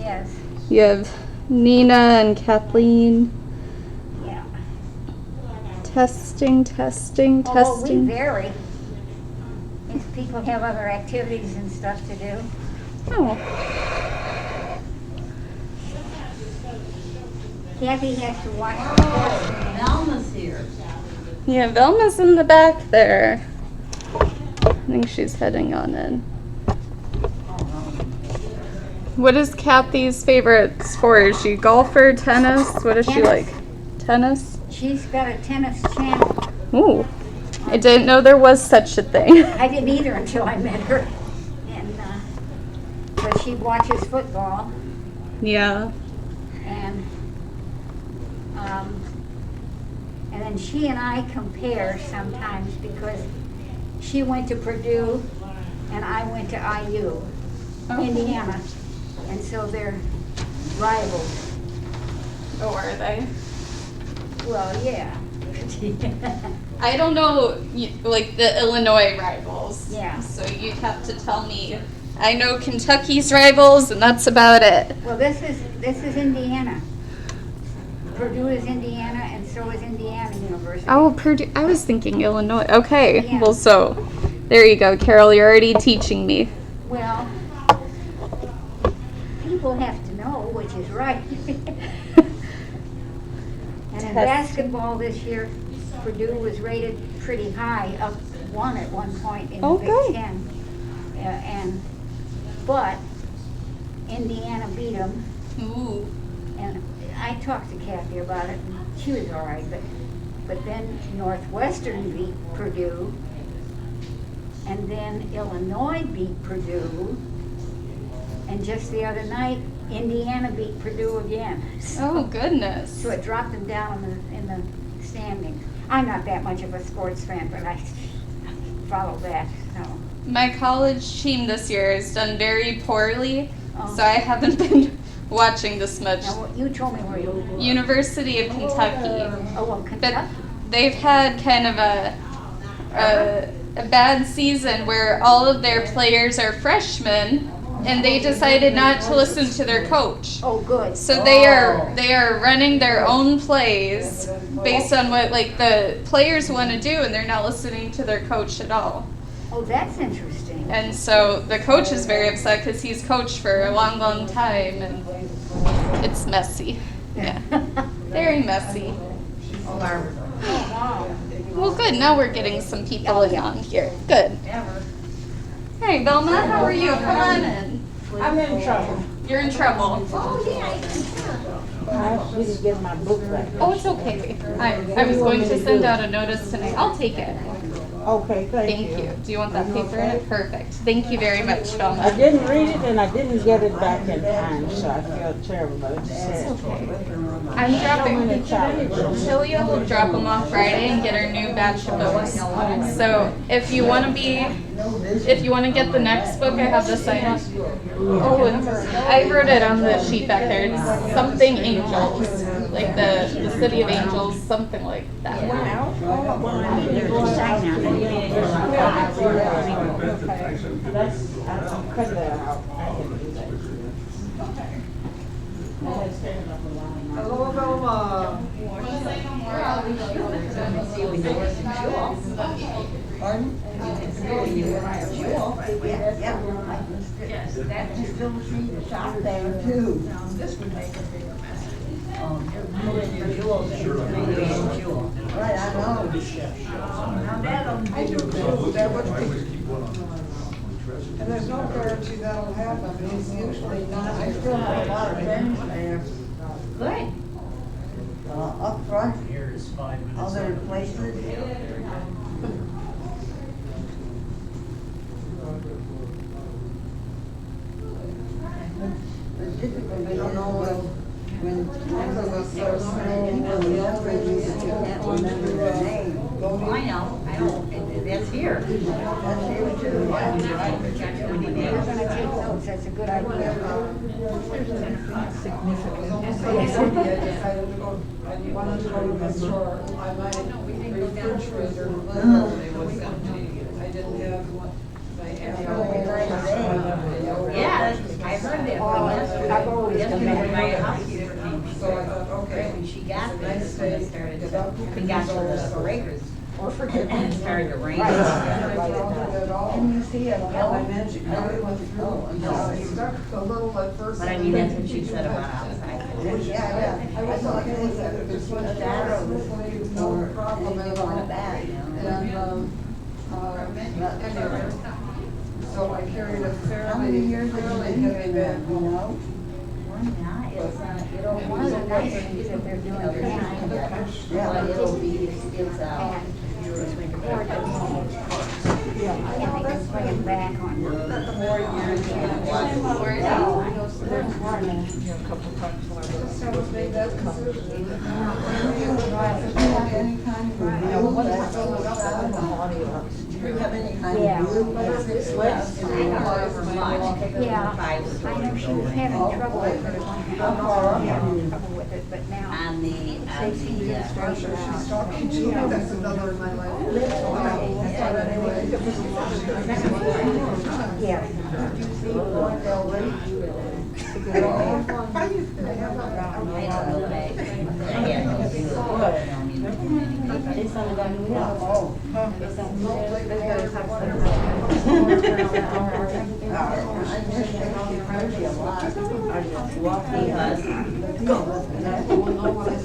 Yes. You have Nina and Kathleen. Yeah. Testing. Oh, we vary. If people have other activities and stuff to do. Oh. Kathy has to watch the test. Velma's here. Yeah, Velma's in the back there. I think she's heading on in. What is Kathy's favorite sport? Is she golfer, tennis? What is she like? Tennis? She's got a tennis channel. Ooh. I didn't know there was such a thing. I didn't either until I met her. And but she watches football. Yeah. And then she and I compare sometimes because she went to Purdue and I went to IU, Indiana. And so they're rivals. Oh, are they? Well, yeah. I don't know, like, the Illinois rivals. Yeah. So you'd have to tell me. I know Kentucky's rivals, and that's about it. Well, this is Indiana. Purdue is Indiana, and so is Indiana University. Oh, Purdue. I was thinking Illinois. Okay. Yeah. Well, so there you go, Carol. You're already teaching me. Well, people have to know which is right. And in basketball this year, Purdue was rated pretty high, up one at one point in the Big Ten. But Indiana beat them. Ooh. And I talked to Kathy about it, and she was all right. But then Northwestern beat Purdue, and then Illinois beat Purdue, and just the other night, Indiana beat Purdue again. Oh, goodness. So it dropped them down in the standings. I'm not that much of a sports fan, but I follow that. So. My college team this year has done very poorly, Oh. so I haven't been watching this much. Now, you told me where you. University of Kentucky. Oh, well, But Kentucky. they've had kind of a bad season where all of their players are freshmen, and they decided not to listen to their coach. Oh, good. So they are running their own plays based on what like the players want to do, and they're not listening to their coach at all. Oh, that's interesting. And so the coach is very upset because he's coached for a long, long time, and it's messy. Yeah, very messy. Oh, wow. Well, good. Now we're getting some people on here. Good. Hey, Velma, how are you? Come on in. I'm in trouble. You're in trouble. I didn't get my book back. Oh, it's okay. I was going to send out a notice tonight. I'll take it. Okay, Thank you. Do you want that paper in it? Perfect. Thank you very much, I Velma. didn't read it and I didn't get it back in time, so I feel terrible, but it's sad. I'm dropping Chilia will drop them off Friday and get our new batch of books. So if you want to get the next book, I have the sign off. Oh, I wrote it on the sheet back there. It's something angels, like the city of angels, something like that. That's, I'll cut that out. I can do that. Hello, Velma. Pardon? That you still see the shop there too. This would make a bigger mess. Right, I know. Now that'll be and there's no guarantee that'll happen. It's usually not. I still have a lot of friends there. Good. Up front, other places. The difficulty, you know, when some of us are saying, the older you can't remember their name. I know, that's here. That's here too. You're gonna take notes, that's a good idea. I wanted to go to the store, I might refrigerator. I didn't have one. Yeah, I heard that. I've always Yesterday, my housekeeper came, she So I said, thought, okay. when she got So this, next when it day, started, get up, we got to the breakers, Or forget and it started to rain. And I felt it at all. And you see it, How I managed, it really went through, and No. it stuck a little at first. But I mean, that's what she said about outside. Yeah. I thought things that it was much better, no problem at all. And, anyway, so I carried a fairly heavy bag home. Why not? It's, one of the nice things that they're doing now. but it'll be, it's, Or the and they can bring it back on. The more years. There's one. Just haven't made that decision. Do you have any kind Yeah. of blue? however much. Yeah, Five I know stories she was over. having trouble with it at one time. How far up? Having trouble with it, but now. On the, She's talking to me, that's another of my life. But anyway. Yeah. How do you feel? I don't know, I had no clue.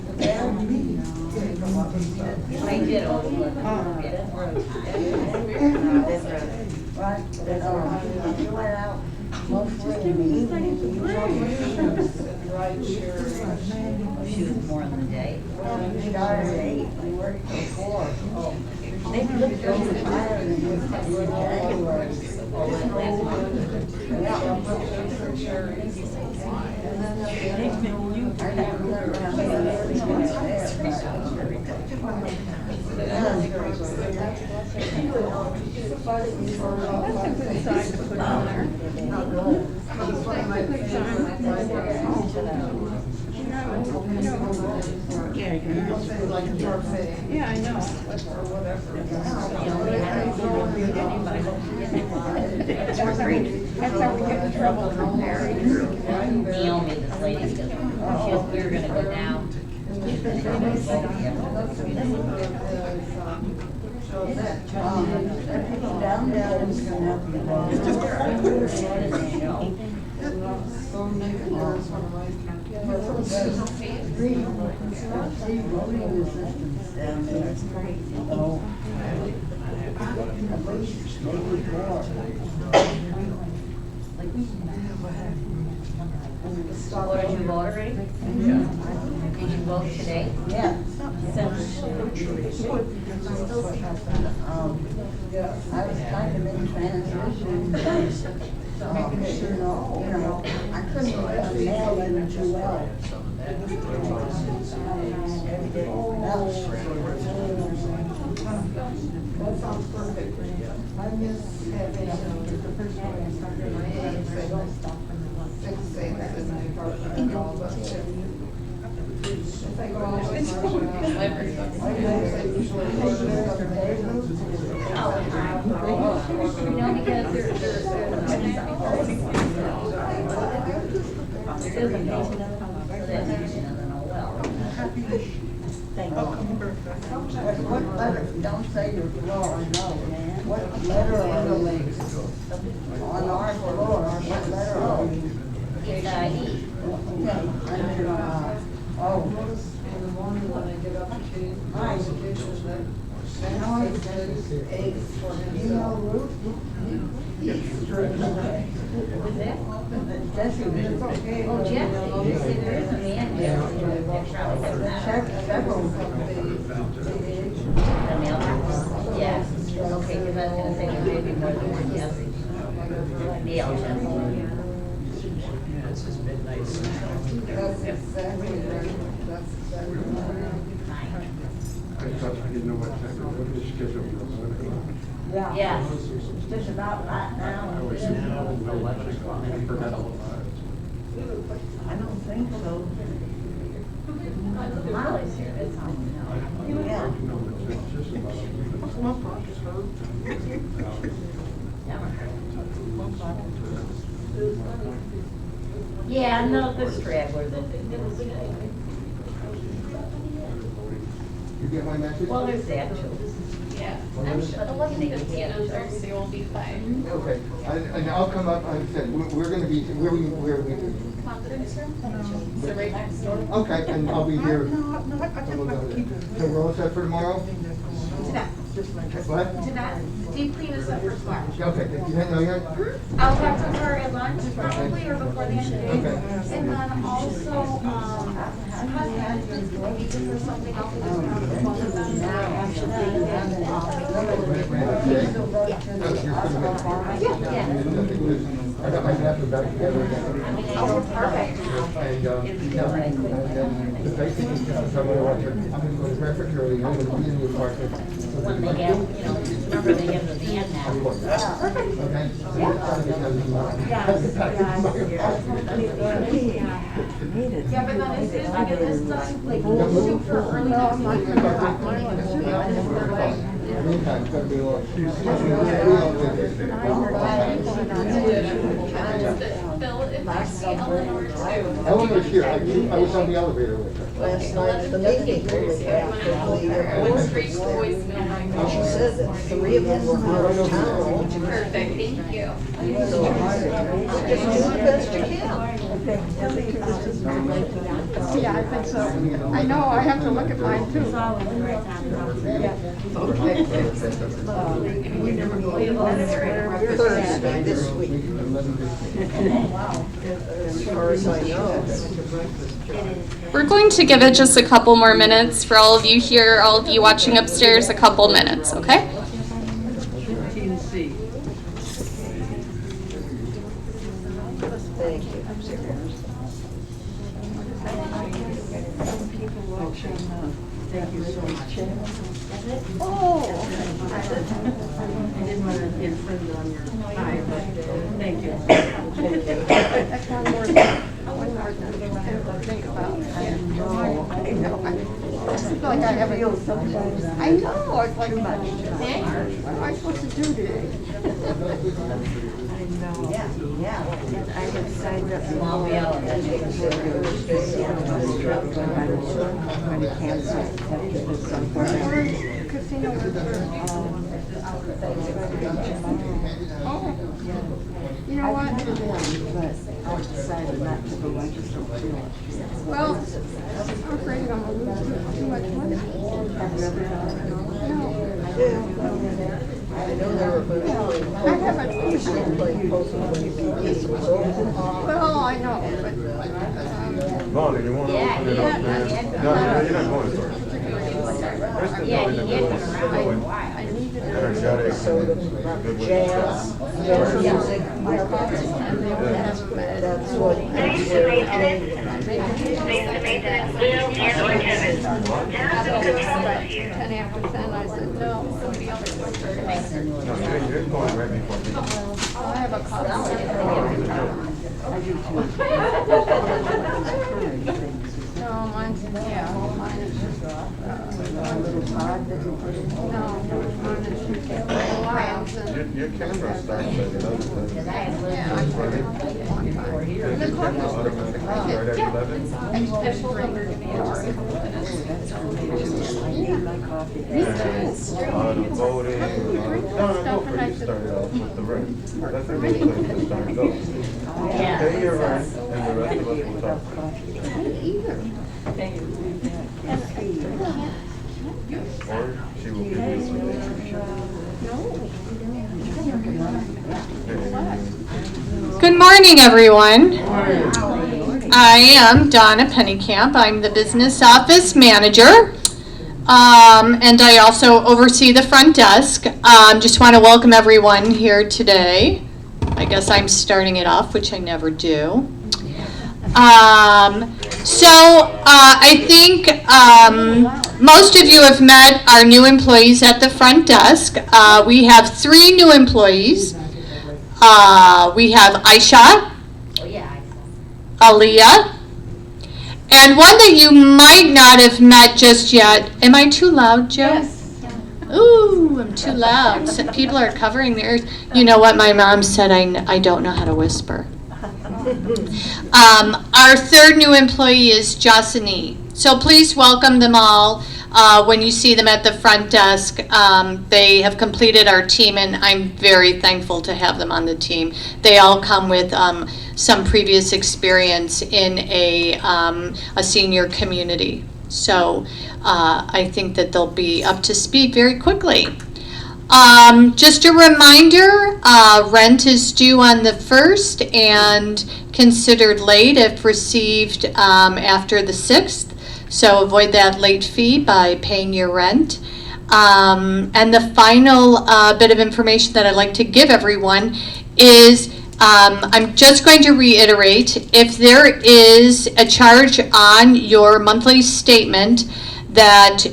I don't even because I did always look at it for a time. She was more in the day. Yeah, I know, or whatever. That's how we get in trouble from there. Naomi, this lady, we were gonna go down. What, did you vote already? Did you vote today? Yeah. I was kind of in transition. Making sure, you know, I couldn't mail them too well. That sounds perfect. I miss having the person when I started my age, they don't fix things in the department and all, but if they go out with they usually put it up in No, because there is a What letter, don't say your floor, no, man. What letter are you? On our floor, what letter are you? It's, E. Okay, oh. Notice in the morning when I get up to change my education that now it says eggs for You know himself. Ruth? Jesse, It's okay. Oh, Jeff, you say there is a man there. several. The mailbox? Yeah. Okay, because I was gonna say there may be more than one Jesse. Mail Jesse. Yeah, it says midnight. That's exactly right. That's exactly right. I thought I didn't know what time it was scheduled for 11 o'clock. Yeah. Yes. Just about right I now. was now 11 o'clock. I forgot all about it. I don't think so. Molly's here, that's all we know. Yeah. It's just about. Yeah, no, the straggler, You get my message? well, there's that too. Yeah. But I'm it sure the wasn't even potatoes are, so you'll be fine. Okay, and I'll come up, like I said, we're gonna be, where we? Conference room? So right next door. Okay, and I'll be here. No, I And just we'll go want to there. keep it. So we're all set for tomorrow? What? Jeanette, do you clean us up for tomorrow? Okay, you didn't know yet? I'll talk to her at lunch probably or before the end of the day. Okay. And then also, husband, because there's something else that's going on with the phone with them. I got my napkin back together again. Oh, perfect. And, the basic is, I'm gonna go to breakfast early, I'm gonna be in the apartment. When they have, remember they have the van now. Okay? Yeah, but then as soon as we get this done, like, we'll shoot for early next week. Meantime, it's gonna be long. Bill, if I see Eleanor too. Eleanor's here, I was on the elevator with her. Last night at the meeting, I went straight to voicemail right now. she said that 3 of them were out of town. Perfect, thank you. So just do the best you can. Yeah, I think so. I know, I have to look at mine too. Thursday this week. As far as I know. We're going to give it just a couple more minutes for all of you here, all of you watching upstairs, a couple minutes, okay? Thank you. Thank you so much. Oh. I didn't want to infringe on your time, but thank you. That's one more thing I have to think about. I know. I feel like I have a, I know, it's like, what am I supposed to do today? Yeah, yeah. I have signed up Small bill, that's to cancel Casino reserve. Oh, you know what? but I decided not to go legislature. Well, I'm afraid I'm gonna lose too much money. I know they were going to I haven't, play postponed because it was over. well, I know, but, Bonnie, you wanna Yeah, open it up yeah, there? yeah. No, you're not going to. Yeah, he had been around for a while. Energetic. Jazz, jazz music. That's what. ten after 10, I said, no, somebody else is No, you're going right before me. I have a copy. No, mine's, yeah, mine is just, no, mine is just Lions and. Your camera starts at 11. Yeah, I tried it one time. Your camera automatically start at 11. The voting. No, go for it. You started off with the rest. That's a good place to start off. Yeah. Pay your rent, and the rest of us will talk. Or she will give you Good morning, everyone. I am Donna Pennycamp. I'm the business office manager. And I also oversee the front desk. Just want to welcome everyone here today. I guess I'm starting it off, which I never do. I think most of you have met our new employees at the front desk. We have 3 new employees. We have Aisha, Oh, yeah, Aaliyah, And one that you might not have met just yet. Am I too loud, Joe? Yes. Ooh, I'm too loud. So people are covering their ears. You know what my mom said? I don't know how to whisper. Our third new employee is Jocelyn. So please welcome them all. When you see them at the front desk, they have completed our team, and I'm very thankful to have them on the team. They all come with some previous experience in a senior community. So I think that they'll be up to speed very quickly. Just a reminder, rent is due on the 1st and considered late if received after the 6th. So avoid that late fee by paying your rent. And the final bit of information that I'd like to give everyone is I'm just going to reiterate, if there is a charge on your monthly statement that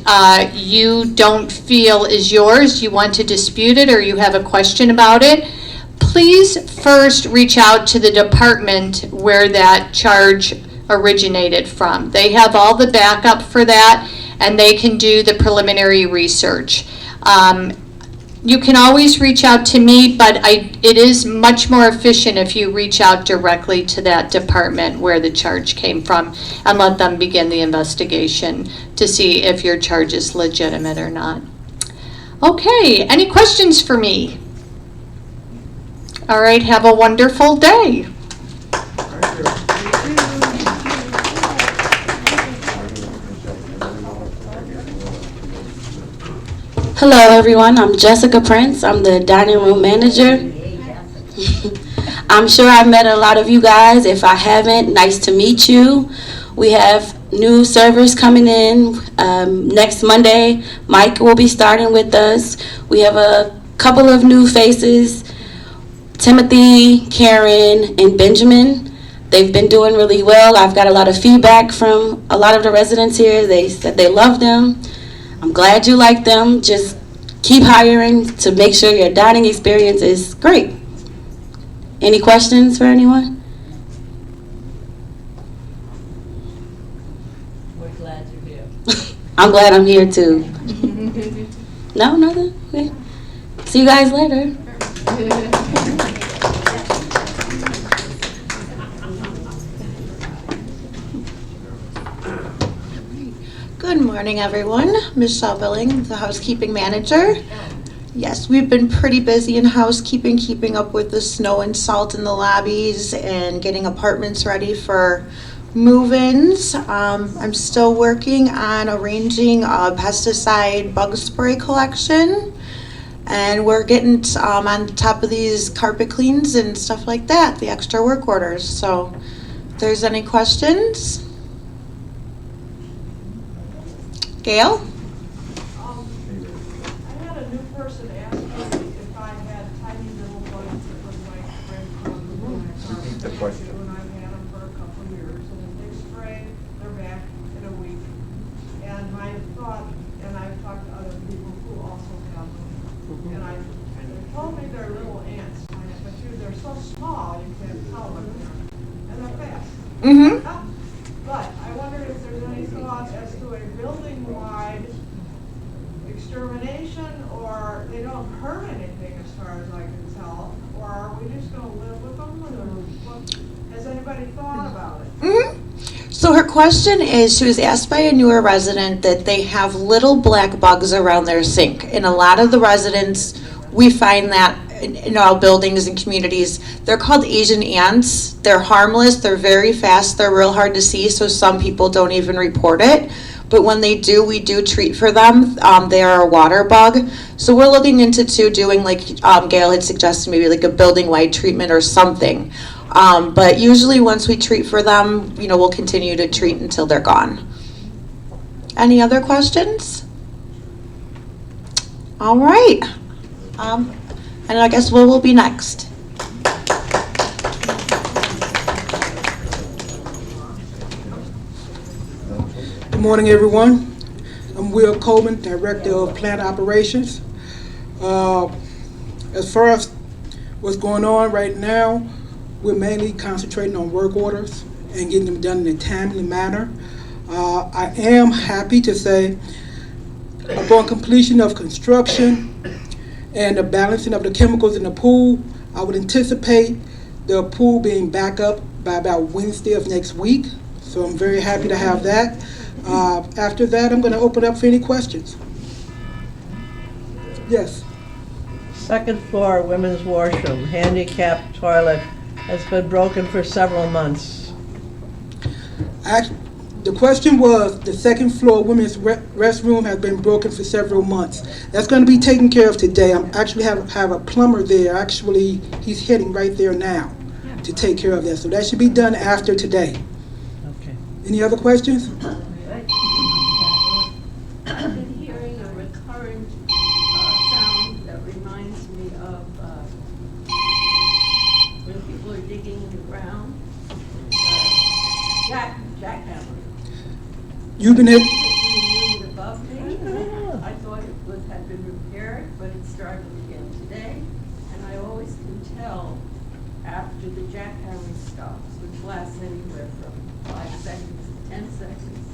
you don't feel is yours, you want to dispute it, or you have a question about it, please first reach out to the department where that charge originated from. They have all the backup for that, and they can do the preliminary research. You can always reach out to me, but it is much more efficient if you reach out directly to that department where the charge came from and let them begin the investigation to see if your charge is legitimate or not. Okay, any questions for me? All right, have a wonderful day. Hello everyone, I'm Jessica Prince. I'm the dining room manager. I'm sure I've met a lot of you guys. If I haven't, nice to meet you. We have new servers coming in next Monday. Mike will be starting with us. We have a couple of new faces, Timothy, Karen, and Benjamin. They've been doing really well. I've got a lot of feedback from a lot of the residents here. They said they love them. I'm glad you like them. Just keep hiring to make sure your dining experience is great. Any questions for anyone? We're glad you're here. I'm glad I'm here too. No, nothing? Okay. See you guys later. Good morning, everyone. Michelle Billing, the housekeeping manager. Yes, we've been pretty busy in housekeeping, keeping up with the snow and salt in the lobbies and getting apartments ready for move-ins. I'm still working on arranging a pesticide bug spray collection, and we're getting on top of these carpet cleans and stuff like that, the extra work orders. So if there's any questions. Gail? I had a new person ask me if I had tiny little bugs that look like breadcrumbs on my carpet. The question. And I've had them for a couple of years, and if they spray, they're back in a week. And my thought, and I've talked to other people who also have them, and they told me they're little ants, but they're so small you can't tell them, and they're fast. Mm-hmm. But I wondered if there's any thought as to a building-wide extermination, or they don't hurt anything as far as I can tell, or are we just gonna live with them, or has anybody thought about it? Mm-hmm. So her question is, she was asked by a newer resident that they have little black bugs around their sink. In a lot of the residents, we find that in our buildings and communities, they're called Asian ants. They're harmless, they're very fast, they're real hard to see, so some people don't even report it. But when they do, we do treat for them. They are a water bug. So we're looking into doing, like Gail had suggested, maybe like a building-wide treatment or something. But usually once we treat for them, we'll continue to treat until they're gone. Any other questions? All right. And I guess Will be next. Good morning, everyone. I'm Will Coleman, Director of Plant Operations. As far as what's going on right now, we're mainly concentrating on work orders and getting them done in a timely manner. I am happy to say, upon completion of construction and the balancing of the chemicals in the pool, I would anticipate the pool being back up by about Wednesday of next week. So I'm very happy to have that. After that, I'm going to open up for any questions. Yes. Second floor women's washroom, handicapped toilet has been broken for several months. The question was, the second floor women's restroom has been broken for several months. That's going to be taken care of today. I'm actually have a plumber there. Actually, he's heading right there now to take care of that. So that should be done after today. Okay. Any other questions? I've been hearing a recurrent sound that reminds me of when people are digging the ground. Jackhammer. You've been hit. It above me. I thought it had been repaired, but it started again today. And I always can tell after the jackhammer stops, which lasts anywhere from 5 seconds to 10 seconds,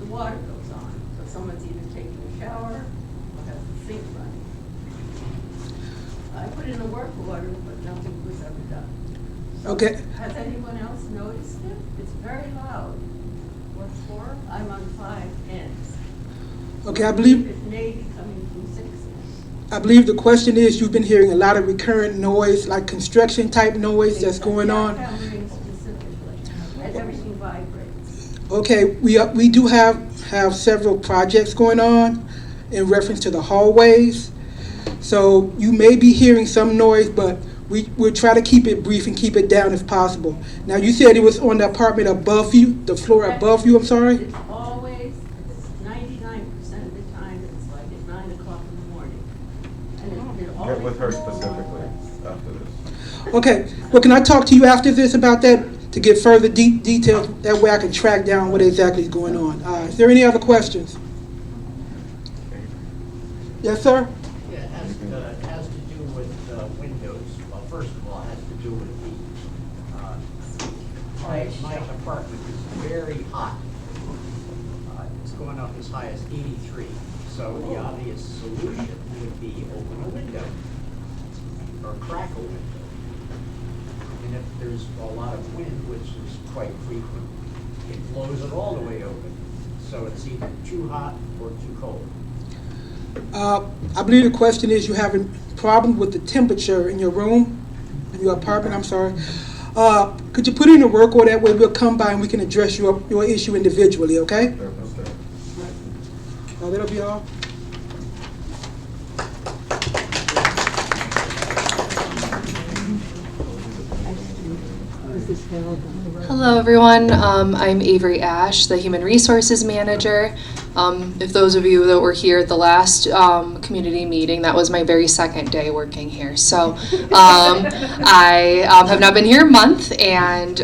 the water goes on. So someone's either taking a shower or has the sink running. I put in a work order, but nothing was ever done. Okay. Has anyone else noticed it? It's very loud. What for? I'm on 5 ends. Okay, I believe. It may be coming from 6 ends. I believe the question is, you've been hearing a lot of recurrent noise, like construction type noise that's going on. Jackhammering specifically, as everything vibrates. Okay, we do have several projects going on in reference to the hallways. So you may be hearing some noise, but we'll try to keep it brief and keep it down if possible. Now, you said it was on the apartment above you, the floor above you, I'm sorry? It's always, it's 99% of the time, it's like at 9 o'clock in the morning. And it always. Get with her specifically after this. Okay, well, can I talk to you after this about that to get further details? That way I can track down what exactly is going on. Is there any other questions? Yes, sir? Yeah, it has to do with windows. Well, first of all, it has to do with my apartment is very hot. It's going up as high as 83. So the obvious solution would be open a window or crack a window. And if there's a lot of wind, which is quite frequent, it blows it all the way open. So it's either too hot or too cold. I believe the question is, you having problem with the temperature in your room, in your apartment, I'm sorry. Could you put in a work order? That way we'll come by and we can address your issue individually, okay? That'll be all. Hello, everyone. I'm Avery Ash, the Human Resources Manager. If those of you that were here at the last community meeting, that was my very second day working here. So I have now been here a month, and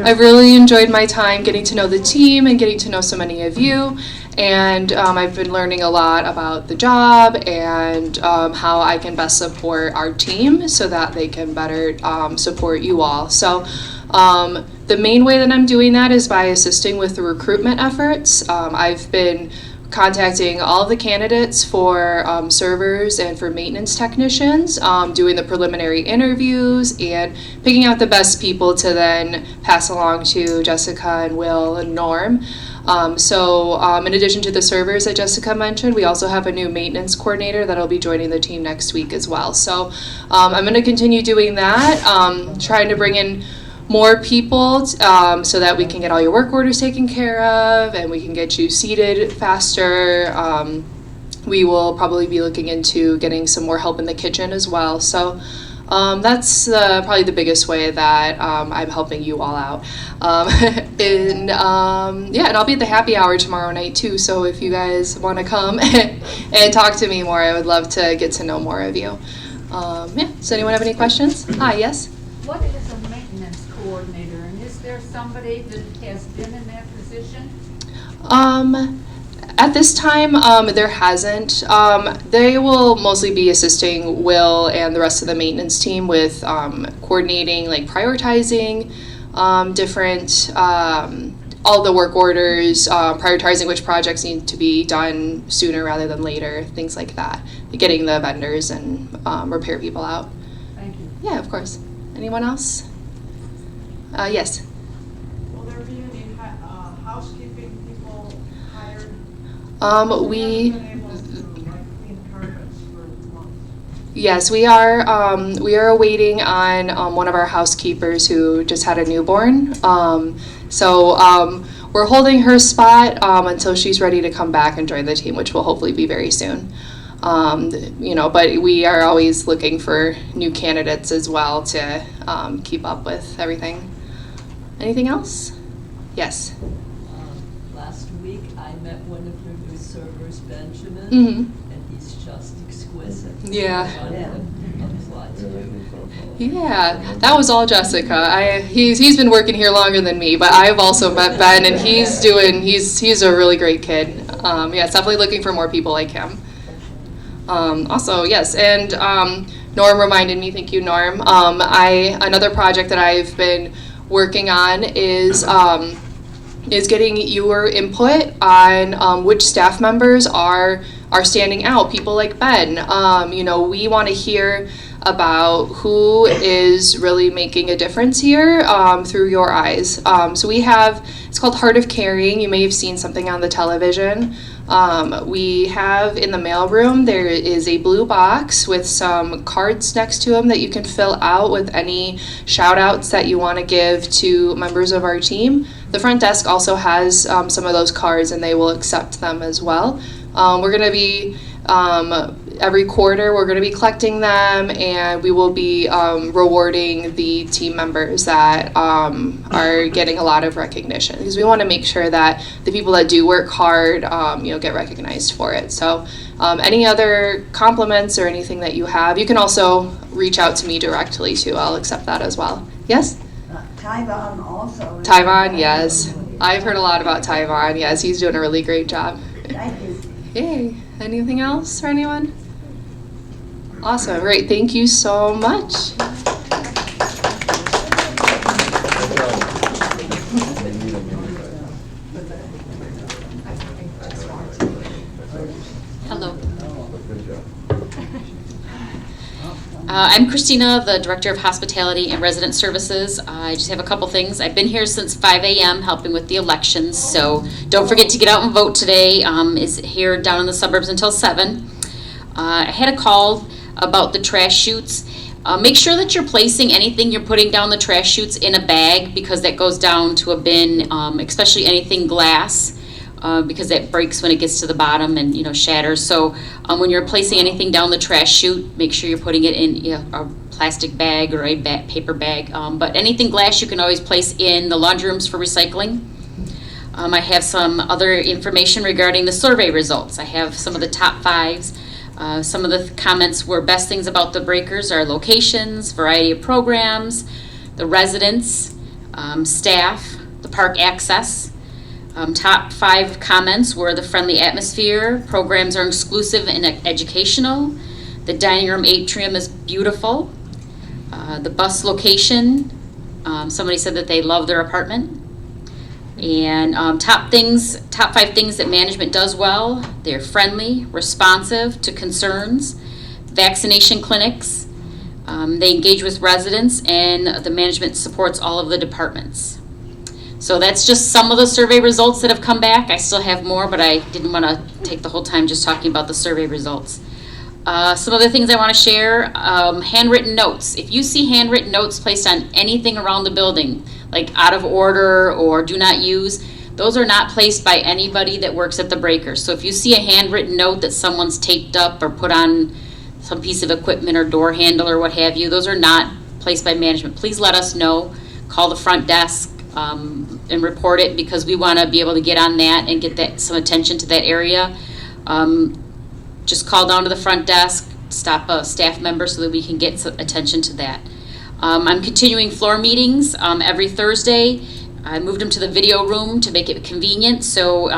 I've really enjoyed my time getting to know the team and getting to know so many of you. And I've been learning a lot about the job and how I can best support our team so that they can better support you all. So the main way that I'm doing that is by assisting with the recruitment efforts. I've been contacting all the candidates for servers and for maintenance technicians, doing the preliminary interviews and picking out the best people to then pass along to Jessica and Will and Norm. In addition to the servers that Jessica mentioned, we also have a new maintenance coordinator that'll be joining the team next week as well. So I'm going to continue doing that, trying to bring in more people so that we can get all your work orders taken care of and we can get you seated faster. We will probably be looking into getting some more help in the kitchen as well. So that's probably the biggest way that I'm helping you all out. And I'll be at the happy hour tomorrow night too. So if you guys want to come and talk to me more, I would love to get to know more of you. Does anyone have any questions? Hi, yes? What is a maintenance coordinator, and is there somebody that has been in that position? At this time, there hasn't. They will mostly be assisting Will and the rest of the maintenance team with coordinating, like prioritizing different, all the work orders, prioritizing which projects need to be done sooner rather than later, things like that. Getting the vendors and repair people out. Thank you. Yeah, of course. Anyone else? Yes. Will there be any housekeeping people hired? We. Been able to clean carpets for months. Yes, we are. We are waiting on one of our housekeepers who just had a newborn. We're holding her spot until she's ready to come back and join the team, which will hopefully be very soon. But we are always looking for new candidates as well to keep up with everything. Anything else? Yes. Last week, I met one of your new servers, Benjamin, Mhm. and he's just exquisite. Yeah. I wanted to applaud you. Yeah, that was all Jessica. He's been working here longer than me, but I've also met Ben, and he's a really great kid. It's definitely looking for more people like him. Also, yes, and Norm reminded me. Thank you, Norm. Another project that I've been working on is getting your input on which staff members are standing out. People like Ben. We want to hear about who is really making a difference here through your eyes. So we have, it's called Heart of Caring. You may have seen something on the television. We have in the mailroom, there is a blue box with some cards next to them that you can fill out with any shout outs that you want to give to members of our team. The front desk also has some of those cards, and they will accept them as well. We're going to be every quarter we're going to be collecting them, and we will be rewarding the team members that are getting a lot of recognition, because we want to make sure that the people that do work hard get recognized for it. So any other compliments or anything that you have, you can also reach out to me directly too. I'll accept that as well. Yes? Tyvon also. Tyvon, yes. I've heard a lot about Tyvon. Yes, he's doing a really great job. Thank you. Yay. Anything else for anyone? Awesome. Great. Thank you so much. Hello. I'm Christina, the Director of Hospitality and Resident Services. I just have a couple things. I've been here since 5 a.m. helping with the elections, so don't forget to get out and vote today. Is here down in the suburbs until 7. I had a call about the trash chutes. Make sure that you're placing anything you're putting down the trash chutes in a bag, because that goes down to a bin, especially anything glass. Because that breaks when it gets to the bottom and shatters. So when you're placing anything down the trash chute, make sure you're putting it in a plastic bag or a paper bag. But anything glass you can always place in the laundry rooms for recycling. I have some other information regarding the survey results. I have some of the top 5s. Some of the comments were best things about the breakers are locations, variety of programs, the residents, staff, the park access. Top 5 comments were the friendly atmosphere, programs are exclusive and educational, the dining room atrium is beautiful, the bus location, somebody said that they love their apartment, and top 5 things that management does well: they're friendly, responsive to concerns, vaccination clinics, they engage with residents, and the management supports all of the departments. So that's just some of the survey results that have come back. I still have more, but I didn't want to take the whole time just talking about the survey results. Some other things I want to share, handwritten notes. If you see handwritten notes placed on anything around the building, like out of order or do not use, those are not placed by anybody that works at the breaker. So if you see a handwritten note that someone's taped up or put on some piece of equipment or door handle or what have you, those are not placed by management. Please let us know. Call the front desk. And report it, because we want to be able to get on that and get some attention to that area. Just call down to the front desk, stop a staff member so that we can get some attention to that. I'm continuing floor meetings every Thursday. I moved them to the video room to make it convenient, so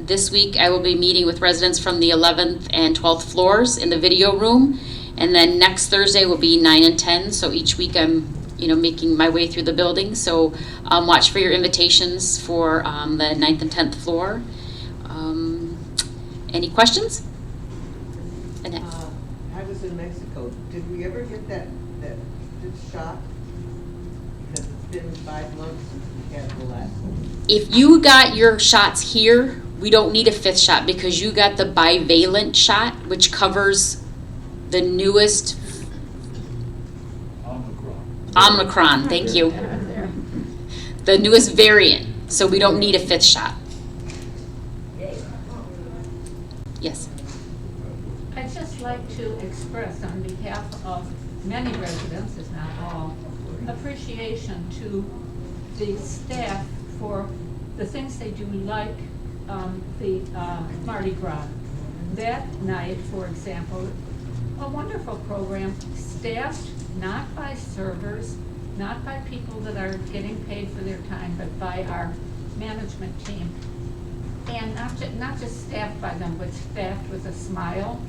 This week, I will be meeting with residents from the 11th and 12th floors in the video room. And then next Thursday will be 9 and 10. So each week I'm, making my way through the building. So watch for your invitations for the 9th and 10th floor. Any questions? Annette? I was in Mexico. Did we ever get that shot? Because it's been 5 months since we had the last one. If you got your shots here, we don't need a 5th shot because you got the bivalent shot, which covers the newest Omicron, thank you. The newest variant, so we don't need a 5th shot. Yes. I'd just like to express on behalf of many residents, if not all, appreciation to the staff for the things they do, like the Mardi Gras. That night, for example, a wonderful program, staffed not by servers, not by people that are getting paid for their time, but by our management team. And not just staffed by them, but staffed with a smile.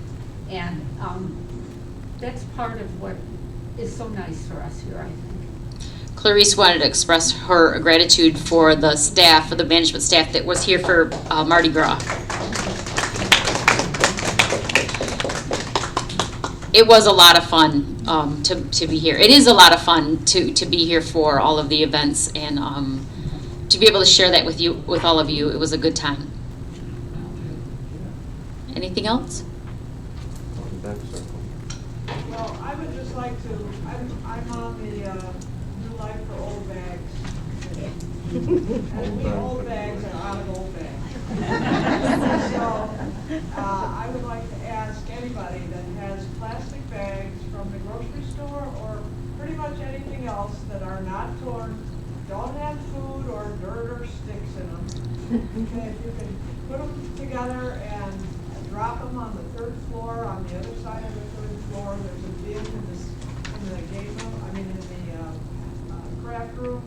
And that's part of what is so nice for us here, I think. Clarice wanted to express her gratitude for the staff, for the management staff that was here for Mardi Gras. It was a lot of fun to be here. It is a lot of fun to be here for all of the events and to be able to share that with all of you. It was a good time. Anything else? Well, I would just like to, I'm on the New Life for Old Bags. And we old bags are out of old bags. So I would like to ask anybody that has plastic bags from the grocery store or pretty much anything else that are not torn, don't have food or dirt or sticks in them, okay, if you can put them together and drop them on the 3rd floor, on the other side of the 3rd floor. There's a bin in the game room, in the craft room,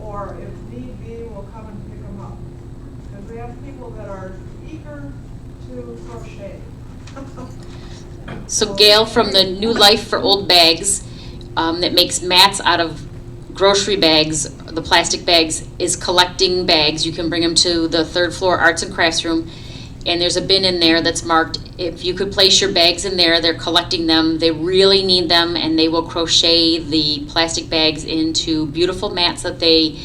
or if need be, we'll come and pick them up. Because we have people that are eager to crochet. So Gail from the New Life for Old Bags that makes mats out of grocery bags, the plastic bags, is collecting bags. You can bring them to the 3rd floor arts and crafts room. And there's a bin in there that's marked, if you could place your bags in there, they're collecting them. They really need them, and they will crochet the plastic bags into beautiful mats that they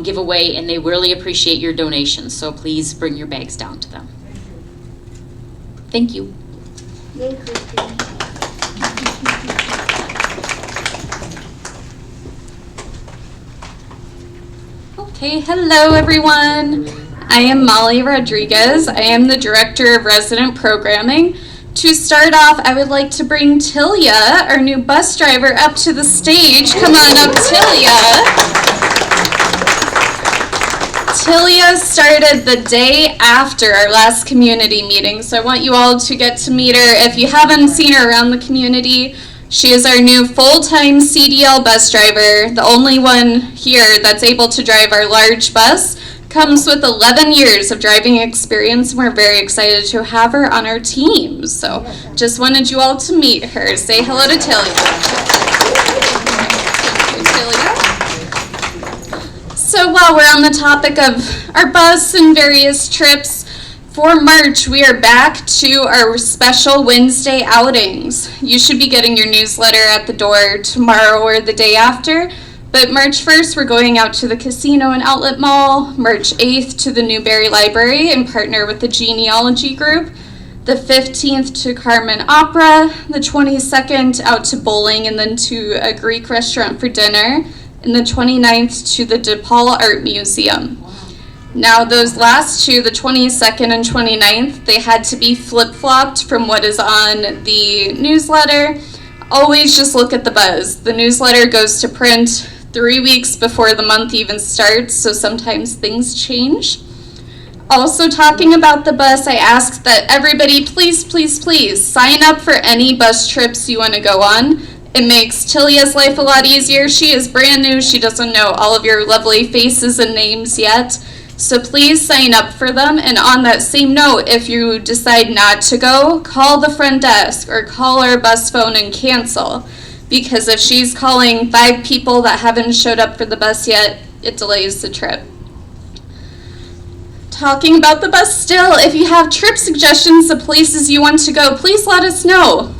give away, and they really appreciate your donations. So please bring your bags down to them. Thank you. Yay, Christine. Okay, hello everyone. I am Molly Rodriguez. I am the Director of Resident Programming. To start off, I would like to bring Tilia, our new bus driver, up to the stage. Come on up, Tilia. Tilia started the day after our last community meeting, so I want you all to get to meet her. If you haven't seen her around the community, she is our new full-time CDL bus driver, the only one here that's able to drive our large bus. Comes with 11 years of driving experience, and we're very excited to have her on our team. So just wanted you all to meet her. Say hello to Tilia. So while we're on the topic of our bus and various trips, for March, we are back to our special Wednesday outings. You should be getting your newsletter at the door tomorrow or the day after. But March 1st, we're going out to the casino and outlet mall. March 8th to the Newberry Library and partner with the Genealogy Group. The 15th to Carmen Opera. The 22nd out to bowling and then to a Greek restaurant for dinner. And the 29th to the DePaul Art Museum. Now those last two, the 22nd and 29th, they had to be flip-flopped from what is on the newsletter. Always just look at the buzz. The newsletter goes to print 3 weeks before the month even starts, so sometimes things change. Also talking about the bus, I ask that everybody please sign up for any bus trips you want to go on. It makes Tilia's life a lot easier. She is brand new. She doesn't know all of your lovely faces and names yet. So please sign up for them. And on that same note, if you decide not to go, call the front desk or call our bus phone and cancel. Because if she's calling 5 people that haven't showed up for the bus yet, it delays the trip. Talking about the bus still, if you have trip suggestions of places you want to go, please let us know.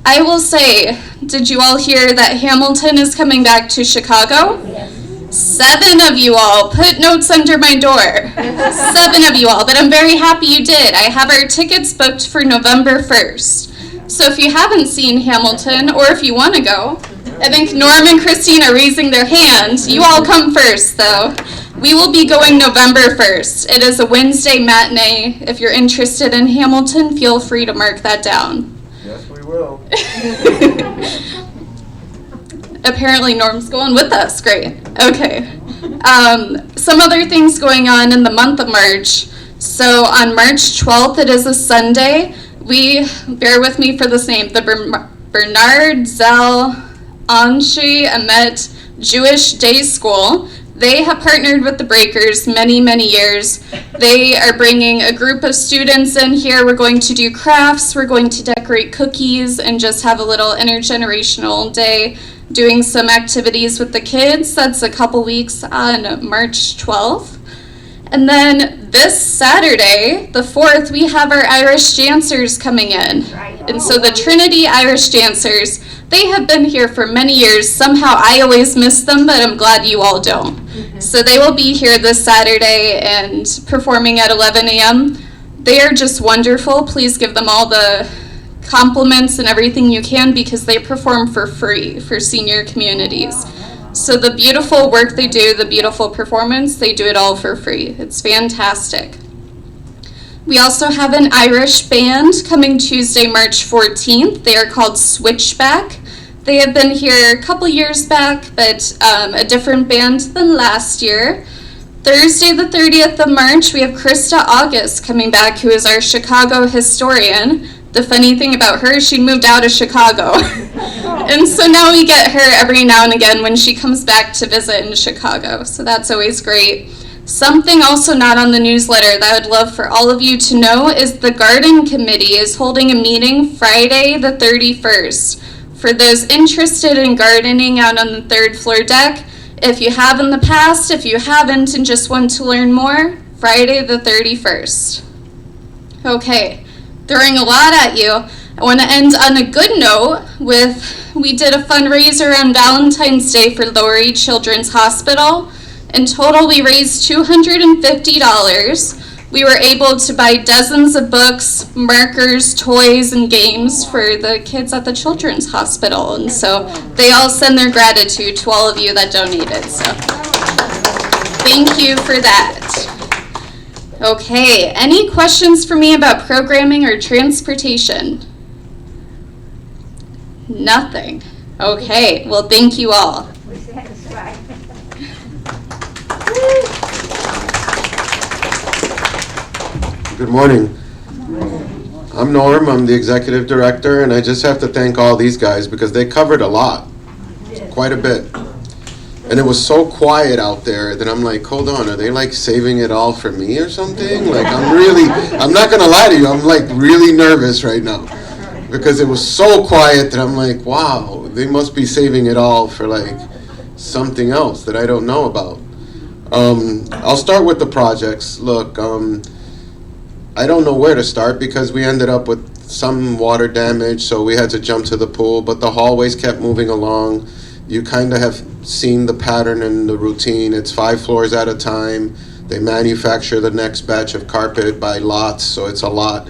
I will say, did you all hear that Hamilton is coming back to Chicago? 7 of you all put notes under my door. 7 of you all, but I'm very happy you did. I have our tickets booked for November 1st. So if you haven't seen Hamilton, or if you want to go, I think Norm and Christine are raising their hands. You all come first, though. We will be going November 1st. It is a Wednesday matinee. If you're interested in Hamilton, feel free to mark that down. Yes, we will. Apparently Norm's going with us. Great. Okay. Some other things going on in the month of March. So on March 12th, it is a Sunday. We, bear with me for this name, the Bernard Zell Anshe Emet Jewish Day School. They have partnered with the Breakers many, many years. They are bringing a group of students in here. We're going to do crafts. We're going to decorate cookies and just have a little intergenerational day doing some activities with the kids. That's a couple weeks on March 12th. And then this Saturday, the 4th, we have our Irish dancers coming in. And so the Trinity Irish dancers, they have been here for many years. Somehow I always miss them, but I'm glad you all don't. So they will be here this Saturday and performing at 11 a.m. They are just wonderful. Please give them all the compliments and everything you can because they perform for free for senior communities. So the beautiful work they do, the beautiful performance, they do it all for free. It's fantastic. We also have an Irish band coming Tuesday, March 14th. They are called Switchback. They have been here a couple years back, but a different band than last year. Thursday, the 30th of March, we have Krista August coming back, who is our Chicago historian. The funny thing about her, she moved out of Chicago. And so now we get her every now and again when she comes back to visit in Chicago. So that's always great. Something also not on the newsletter that I would love for all of you to know is the Garden Committee is holding a meeting Friday the 31st. For those interested in gardening out on the 3rd floor deck, if you have in the past, if you haven't and just want to learn more, Friday the 31st. Okay, throwing a lot at you. I want to end on a good note with, we did a fundraiser on Valentine's Day for Lowry Children's Hospital. In total, we raised $250. We were able to buy dozens of books, markers, toys, and games for the kids at the Children's Hospital. And so they all send their gratitude to all of you that donated. So thank you for that. Okay, any questions for me about programming or transportation? Nothing. Okay, well, thank you all. We're satisfied. Good morning. I'm Norm, I'm the executive director, and I just have to thank all these guys because they covered a lot, quite a bit. And it was so quiet out there that I'm like, hold on, are they like saving it all for me or something? Like I'm not gonna lie to you, I'm like really nervous right now because it was so quiet that I'm like, wow, they must be saving it all for like something else that I don't know about. I'll start with the projects. Look, I don't know where to start because we ended up with some water damage, so we had to jump to the pool, but the hallways kept moving along. You kind of have seen the pattern and the routine. It's 5 floors at a time. They manufacture the next batch of carpet by lots, so it's a lot.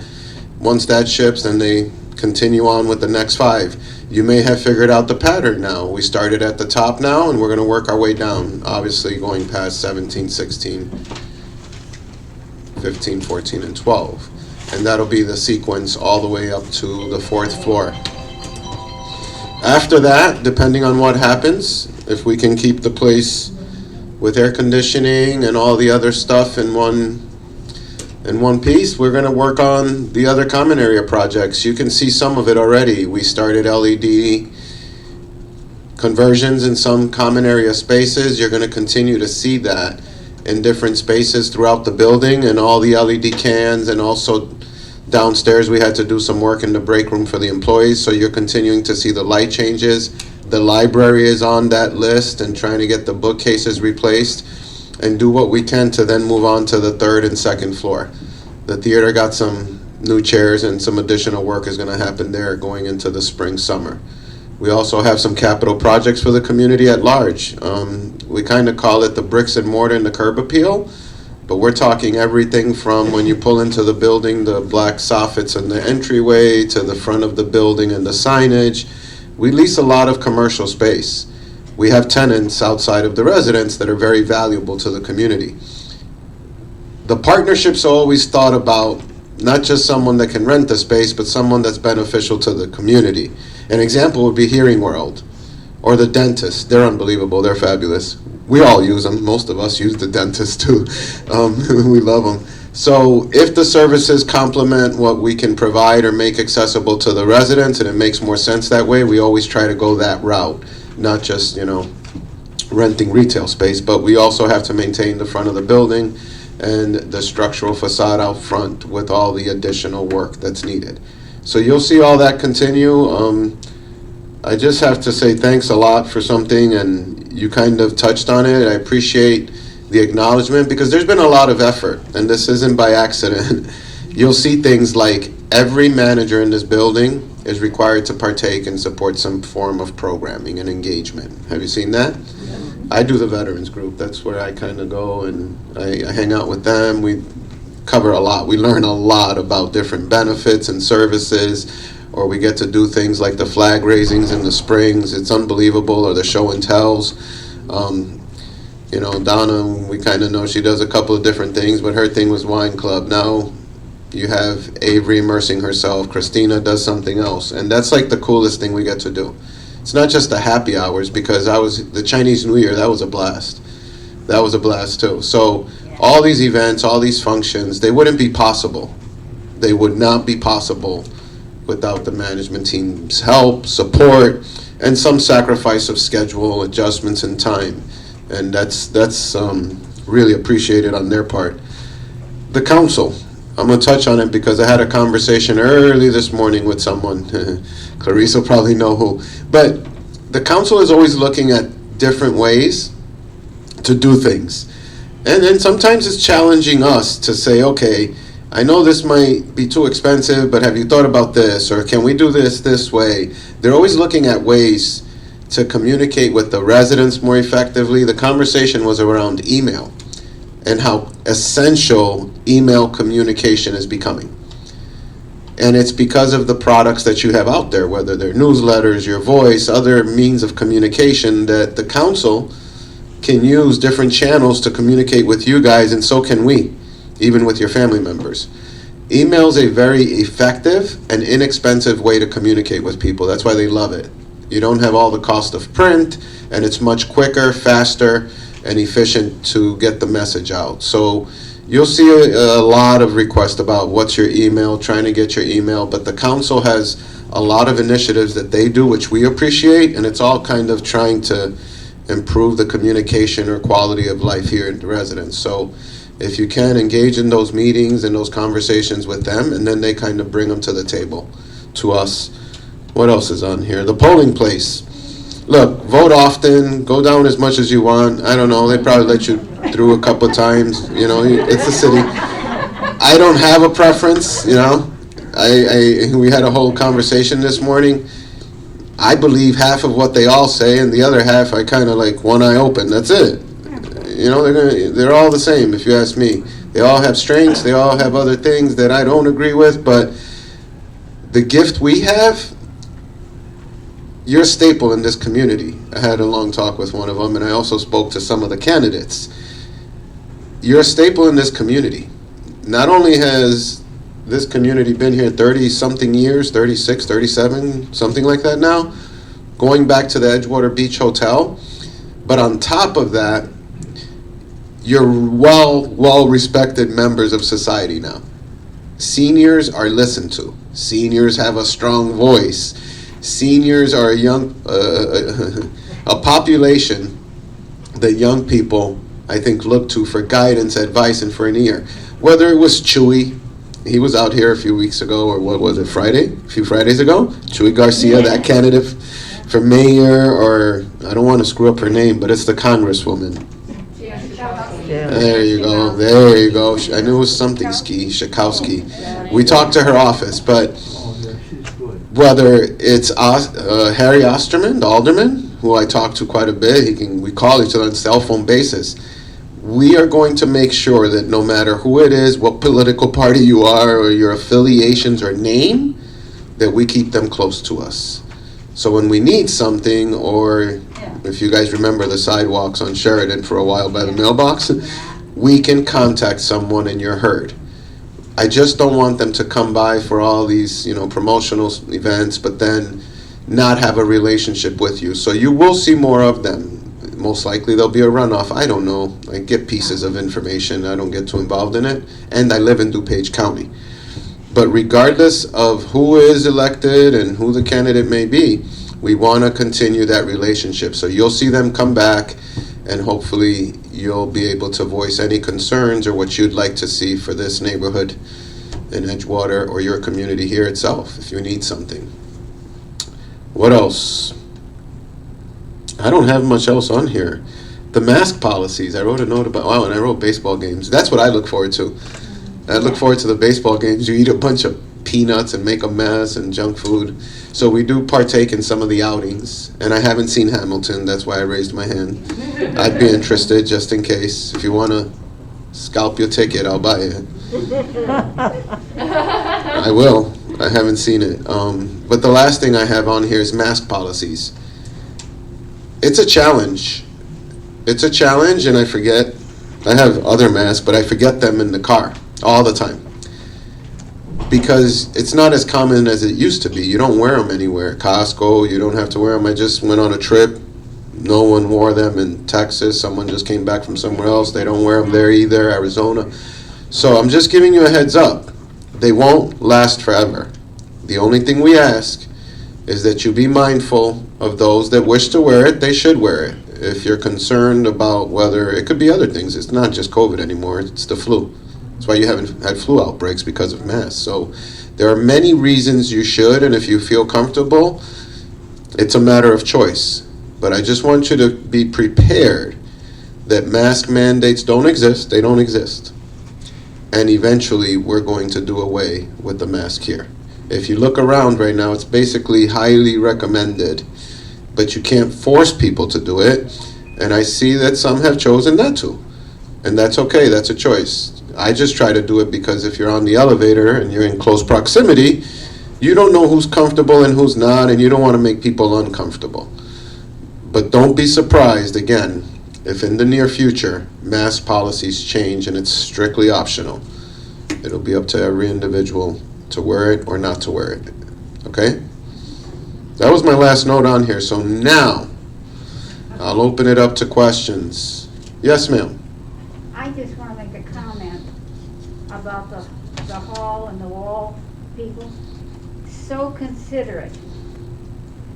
Once that ships, then they continue on with the next 5. You may have figured out the pattern now. We started at the top now, and we're going to work our way down, obviously going past 17, 16, 15, 14, and 12. And that'll be the sequence all the way up to the 4th floor. After that, depending on what happens, if we can keep the place with air conditioning and all the other stuff in one piece, we're going to work on the other common area projects. You can see some of it already. We started LED conversions in some common area spaces. You're going to continue to see that. in different spaces throughout the building, and all the LED cans, and also downstairs we had to do some work in the break room for the employees, so you're continuing to see the light changes. The library is on that list and trying to get the bookcases replaced and do what we can to then move on to the third and second floor. The theater got some new chairs and some additional work is going to happen there going into the spring, summer. We also have some capital projects for the community at large. We kind of call it the bricks and mortar and the curb appeal, but we're talking everything from when you pull into the building, the black soffits in the entryway, to the front of the building and the signage. We lease a lot of commercial space. We have tenants outside of the residents that are very valuable to the community. The partnerships are always thought about not just someone that can rent the space, but someone that's beneficial to the community. An example would be Hearing World or the dentist. They're unbelievable. They're fabulous. We all use them. Most of us use the dentist too. We love them. So if the services complement what we can provide or make accessible to the residents, and it makes more sense that way, we always try to go that route, not just, renting retail space, but we also have to maintain the front of the building and the structural facade out front with all the additional work that's needed. So you'll see all that continue. I just have to say thanks a lot for something, and you kind of touched on it. I appreciate the acknowledgement, because there's been a lot of effort, and this isn't by accident. You'll see things like every manager in this building is required to partake and support some form of programming and engagement. Have you seen that? I do the veterans group. That's where I kind of go and I hang out with them. We cover a lot. We learn a lot about different benefits and services, or we get to do things like the flag raisings in the springs. It's unbelievable, or the show and tells. Donna, we kind of know she does a couple of different things, but her thing was wine club. Now you have Avery immersing herself. Christina does something else. And that's like the coolest thing we get to do. It's not just the happy hours, because the Chinese New Year, that was a blast. That was a blast too. So all these events, all these functions, they wouldn't be possible. They would not be possible without the management team's help, support, and some sacrifice of schedule adjustments and time. And that's really appreciated on their part. The council, I'm going to touch on it because I had a conversation early this morning with someone. Clarice will probably know who. But the council is always looking at different ways to do things. And then sometimes it's challenging us to say, okay, I know this might be too expensive, but have you thought about this? Or can we do this way? They're always looking at ways to communicate with the residents more effectively. The conversation was around email and how essential email communication is becoming. And it's because of the products that you have out there, whether they're newsletters, your voice, other means of communication, that the council can use different channels to communicate with you guys, and so can we, even with your family members. Email is a very effective and inexpensive way to communicate with people. That's why they love it. You don't have all the cost of print, and it's much quicker, faster, and efficient to get the message out. So you'll see a lot of requests about what's your email, trying to get your email, but the council has a lot of initiatives that they do, which we appreciate, and it's all kind of trying to improve the communication or quality of life here in the residence. So if you can, engage in those meetings and those conversations with them, and then they kind of bring them to the table, to us. What else is on here? The polling place. Look, vote often, go down as much as you want. I don't know, they probably let you through a couple of times. It's the city. I don't have a preference, we had a whole conversation this morning. I believe half of what they all say, and the other half I kind of like one eye open. That's it. They're all the same, if you ask me. They all have strengths, they all have other things that I don't agree with, but the gift we have, you're a staple in this community. I had a long talk with one of them, and I also spoke to some of the candidates. You're a staple in this community. Not only has this community been here 30-something years, 36, 37, something like that now, going back to the Edgewater Beach Hotel, but on top of that, you're well-respected members of society now. Seniors are listened to. Seniors have a strong voice. Seniors are a population that young people I think, look to for guidance, advice, and for an ear. Whether it was Chewy, he was out here a few weeks ago, or what was it, Friday? A few Fridays ago? Chewy Garcia, that candidate for mayor, or I don't want to screw up her name, but it's the congresswoman. There you go. There you go. I knew it was something Schakowsky. We talked to her office, but whether it's Harry Osterman, the alderman, who I talk to quite a bit, we call each other on a cell phone basis. We are going to make sure that no matter who it is, what political party you are, or your affiliations or name, that we keep them close to us. So when we need something, or if you guys remember the sidewalks on Sheridan for a while by the mailbox, we can contact someone and you're heard. I just don't want them to come by for all these, promotional events, but then not have a relationship with you. So you will see more of them. Most likely there'll be a runoff. I don't know. I get pieces of information. I don't get too involved in it. And I live in DuPage County. But regardless of who is elected and who the candidate may be, we want to continue that relationship. So you'll see them come back, and hopefully you'll be able to voice any concerns or what you'd like to see for this neighborhood in Edgewater or your community here itself if you need something. What else? I don't have much else on here. The mask policies, I wrote a note about, and I wrote baseball games. That's what I look forward to. I look forward to the baseball games. You eat a bunch of peanuts and make a mess and junk food. So we do partake in some of the outings. And I haven't seen Hamilton, that's why I raised my hand. I'd be interested just in case. If you want to scalp your ticket, I'll buy it. I will. I haven't seen it. But the last thing I have on here is mask policies. It's a challenge. It's a challenge, and I forget. I have other masks, but I forget them in the car all the time. Because it's not as common as it used to be. You don't wear them anywhere. Costco, you don't have to wear them. I just went on a trip. No one wore them in Texas. Someone just came back from somewhere else. They don't wear them there either, Arizona. So I'm just giving you a heads up. They won't last forever. The only thing we ask is that you be mindful of those that wish to wear it. They should wear it. If you're concerned about whether, it could be other things. It's not just COVID anymore. It's the flu. That's why you haven't had flu outbreaks, because of masks. So there are many reasons you should, and if you feel comfortable, it's a matter of choice. But I just want you to be prepared that mask mandates don't exist. They don't exist. And eventually we're going to do away with the mask here. If you look around right now, it's basically highly recommended, but you can't force people to do it. And I see that some have chosen not to. And that's okay, that's a choice. I just try to do it because if you're on the elevator and you're in close proximity, you don't know who's comfortable and who's not, and you don't want to make people uncomfortable. But don't be surprised, again, if in the near future mask policies change and it's strictly optional. It'll be up to every individual to wear it or not to wear it. Okay? That was my last note on here. So now I'll open it up to questions. Yes, ma'am. I just want to make a comment about the hall and the wall people. So considerate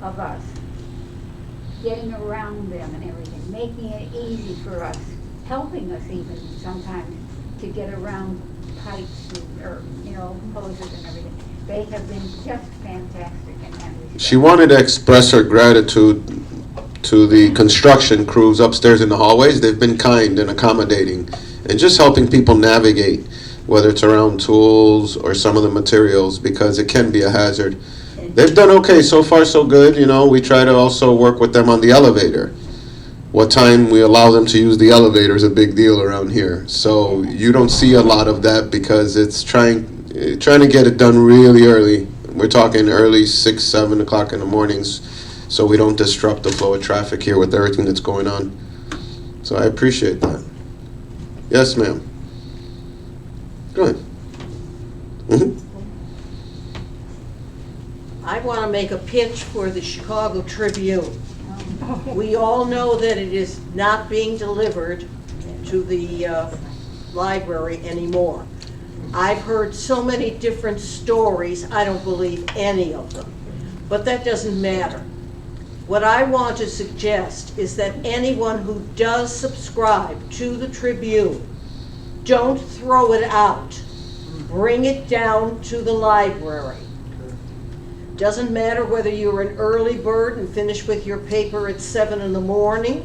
of us, getting around them and everything, making it easy for us, helping us even sometimes to get around pipes or hoses and everything. They have been just fantastic in that respect. She wanted to express her gratitude to the construction crews upstairs in the hallways. They've been kind and accommodating and just helping people navigate, whether it's around tools or some of the materials, because it can be a hazard. They've done okay, so far so good. We try to also work with them on the elevator. What time we allow them to use the elevator is a big deal around here. So you don't see a lot of that because it's trying to get it done really early. We're talking early 6, 7 o'clock in the mornings, so we don't disrupt the flow of traffic here with everything that's going on. So I appreciate that. Yes, ma'am. Go ahead. Mm-hmm. I want to make a pitch for the Chicago Tribune. We all know that it is not being delivered to the library anymore. I've heard so many different stories, I don't believe any of them. But that doesn't matter. What I want to suggest is that anyone who does subscribe to the Tribune, don't throw it out. Bring it down to the library. Doesn't matter whether you're an early bird and finish with your paper at 7 in the morning,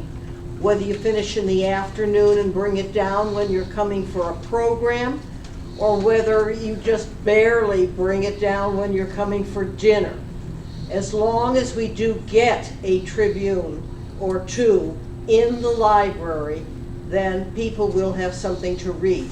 whether you finish in the afternoon and bring it down when you're coming for a program, or whether you just barely bring it down when you're coming for dinner. As long as we do get a Tribune or two in the library, then people will have something to read.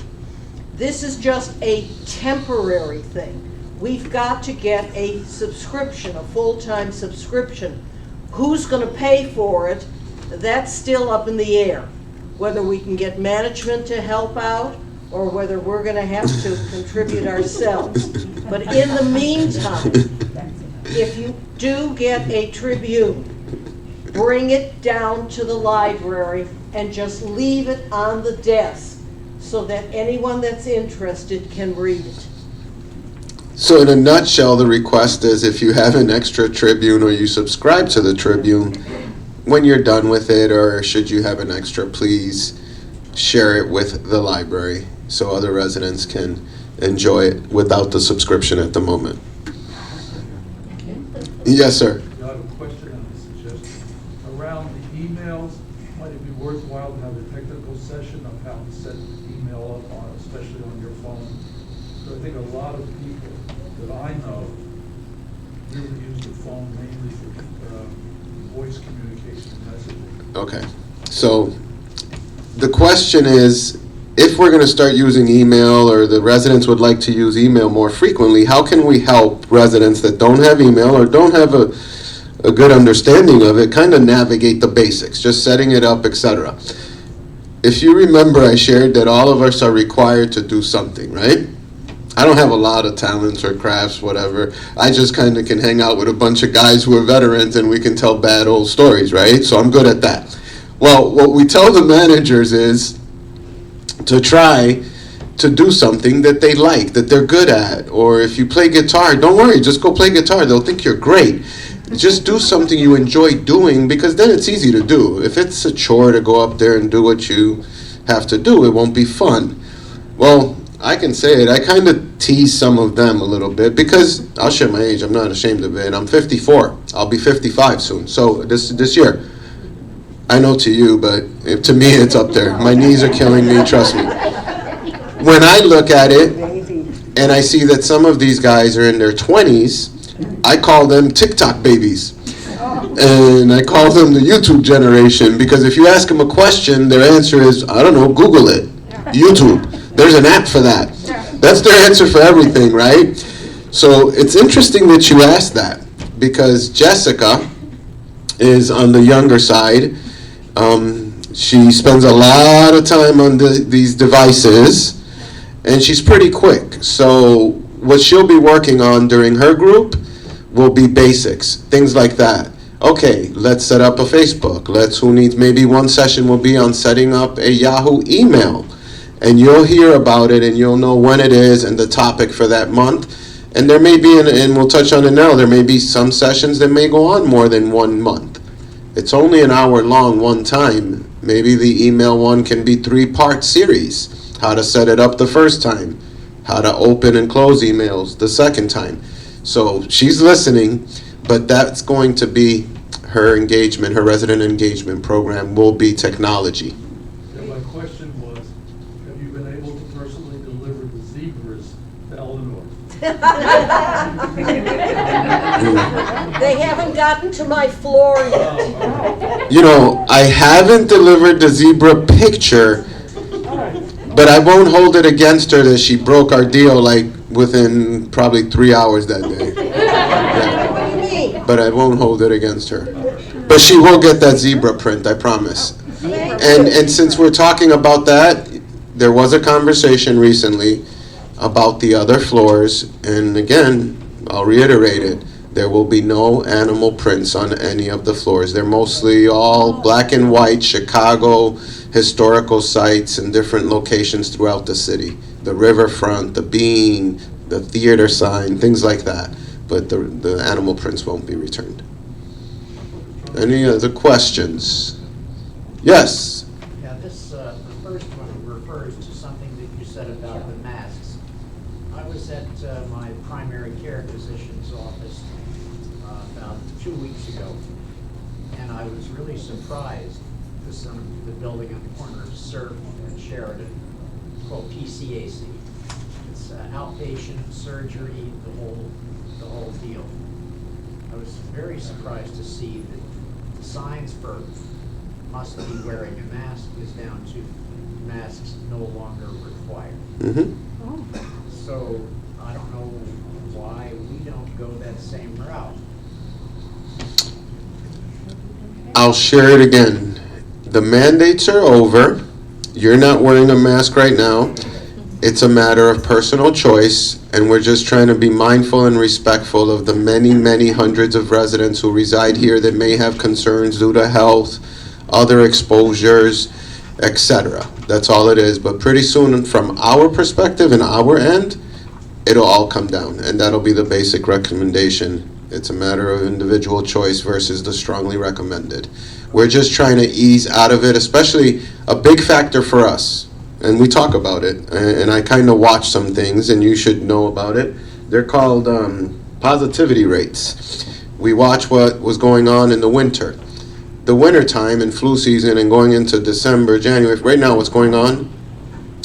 This is just a temporary thing. We've got to get a subscription, a full-time subscription. Who's going to pay for it? That's still up in the air. Whether we can get management to help out or whether we're going to have to contribute ourselves. But in the meantime, if you do get a Tribune, bring it down to the library and just leave it on the desk so that anyone that's interested can read it. So in a nutshell, the request is if you have an extra Tribune or you subscribe to the Tribune, when you're done with it or should you have an extra, please share it with the library so other residents can enjoy it without the subscription at the moment. Yes, sir. I have a question and a suggestion. Around the emails, might it be worthwhile to have a technical session of how to set email up on, especially on your phone? So I think a lot of people that I know really use the phone mainly for voice communication and messaging. Okay. So the question is, if we're going to start using email or the residents would like to use email more frequently, how can we help residents that don't have email or don't have a good understanding of it kind of navigate the basics, just setting it up, etc. If you remember, I shared that all of us are required to do something, right? I don't have a lot of talents or crafts, whatever. I just kind of can hang out with a bunch of guys who are veterans and we can tell bad old stories, right? So I'm good at that. Well, what we tell the managers is to try to do something that they like, that they're good at. Or if you play guitar, don't worry, just go play guitar. They'll think you're great. Just do something you enjoy doing, because then it's easy to do. If it's a chore to go up there and do what you have to do, it won't be fun. Well, I can say it. I kind of tease some of them a little bit because I'll share my age. I'm not ashamed of it. I'm 54. I'll be 55 soon. So this year. I know to you, but to me it's up there. My knees are killing me, trust me. When I look at it and I see that some of these guys are in their 20s, I call them TikTok babies. And I call them the YouTube generation, because if you ask them a question, their answer is, I don't know, Google it. YouTube. There's an app for that. That's their answer for everything, right? So it's interesting that you asked that, because Jessica is on the younger side. She spends a lot of time on these devices, and she's pretty quick. So what she'll be working on during her group will be basics, things like that. Okay, let's set up a Facebook. Maybe one session will be on setting up a Yahoo email. And you'll hear about it and you'll know when it is and the topic for that month. And there may be, and we'll touch on it now, there may be some sessions that may go on more than 1 month. It's only an hour long one time. Maybe the email one can be 3-part series. How to set it up the first time. How to open and close emails the second time. So she's listening, but that's going to be her engagement, her resident engagement program will be technology. And my question was, have you been able to personally deliver the zebras to Eleanor? They haven't gotten to my floor yet. You know, I haven't delivered the zebra picture, but I won't hold it against her that she broke our deal like within probably 3 hours that day. Yeah. What do you mean? But I won't hold it against her. But she will get that zebra print, I promise. And since we're talking about that, there was a conversation recently about the other floors, and again, I'll reiterate it. There will be no animal prints on any of the floors. They're mostly all black and white Chicago historical sites and different locations throughout the city. The riverfront, the Bean, the theater sign, things like that. But the animal prints won't be returned. Any other questions? Yes. Yeah, this, the first one refers to something that you said about the masks. I was at my primary care physician's office about 2 weeks ago, and I was really surprised to some the building on the corner of Surf and Sheridan called PCAC. It's outpatient surgery, the whole deal. I was very surprised to see that the signs for must be wearing a mask is down to masks no longer required. So I don't know why we don't go that same route. I'll share it again. The mandates are over. You're not wearing a mask right now. It's a matter of personal choice, and we're just trying to be mindful and respectful of the many, many hundreds of residents who reside here that may have concerns due to health, other exposures, etc. That's all it is. But pretty soon, from our perspective and our end, it'll all come down, and that'll be the basic recommendation. It's a matter of individual choice versus the strongly recommended. We're just trying to ease out of it, especially a big factor for us. And we talk about it, and I kind of watch some things, and you should know about it. They're called positivity rates. We watch what was going on in the winter. The winter time and flu season and going into December, January, right now what's going on?